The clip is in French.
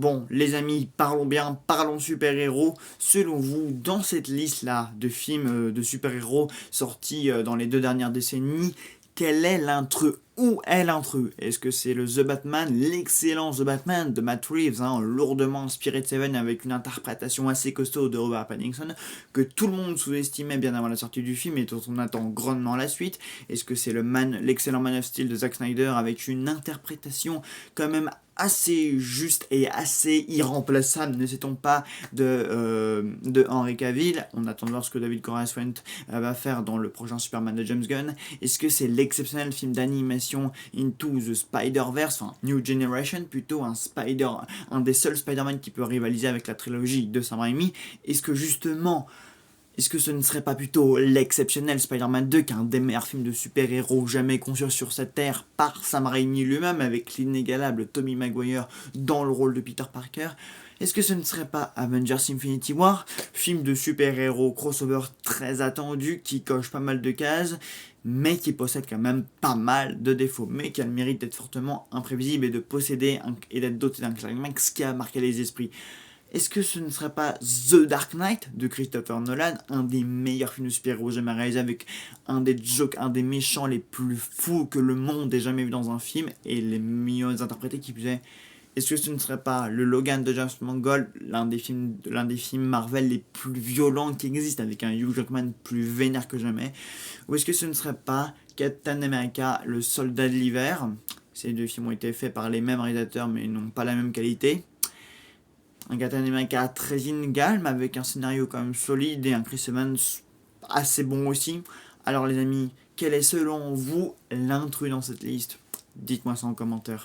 Bon, les amis, parlons bien, parlons super-héros. Selon vous, dans cette liste-là de films de super-héros sortis dans les 2 dernières décennies, quel est l'intrus? Où est l'intrus? Est-ce que c'est le The Batman, l'excellent The Batman de Matt Reeves, lourdement inspiré de Seven avec une interprétation assez costaud de Robert Pattinson, que tout le monde sous-estimait bien avant la sortie du film et dont on attend grandement la suite? Est-ce que c'est l'excellent Man of Steel de Zack Snyder avec une interprétation quand même assez juste et assez irremplaçable, ne sait-on pas, de Henry Cavill? On attend de voir ce que David Corenswet va faire dans le prochain Superman de James Gunn. Est-ce que c'est l'exceptionnel film d'animation Into the Spider-Verse, enfin New Generation plutôt, un des seuls Spider-Man qui peut rivaliser avec la trilogie de Sam Raimi? Est-ce que justement est-ce que ce ne serait pas plutôt l'exceptionnel Spider-Man 2 qu'un des meilleurs films de super-héros jamais conçus sur cette terre par Sam Raimi lui-même avec l'inégalable Tobey Maguire dans le rôle de Peter Parker? Est-ce que ce ne serait pas Avengers Infinity War, film de super-héros crossover très attendu qui coche pas mal de cases, mais qui possède quand même pas mal de défauts, mais qui a le mérite d'être fortement imprévisible et de posséder et d'être doté d'un climax qui a marqué les esprits? Est-ce que ce ne serait pas The Dark Knight de Christopher Nolan, un des meilleurs films de super-héros jamais réalisés, avec un des méchants les plus fous que le monde ait jamais vu dans un film et les mieux interprétés qui puissent? Est-ce que ce ne serait pas le Logan de James Mangold, l'un des films Marvel les plus violents qui existent, avec un Hugh Jackman plus vénère que jamais? Ou est-ce que ce ne serait pas Captain America, le soldat de l'hiver? Ces deux films ont été faits par les mêmes réalisateurs mais n'ont pas la même qualité. Un Captain America très inégal, mais avec un scénario quand même solide et un Chris Evans assez bon aussi. Alors les amis, quel est selon vous l'intrus dans cette liste? Dites-moi ça en commentaire.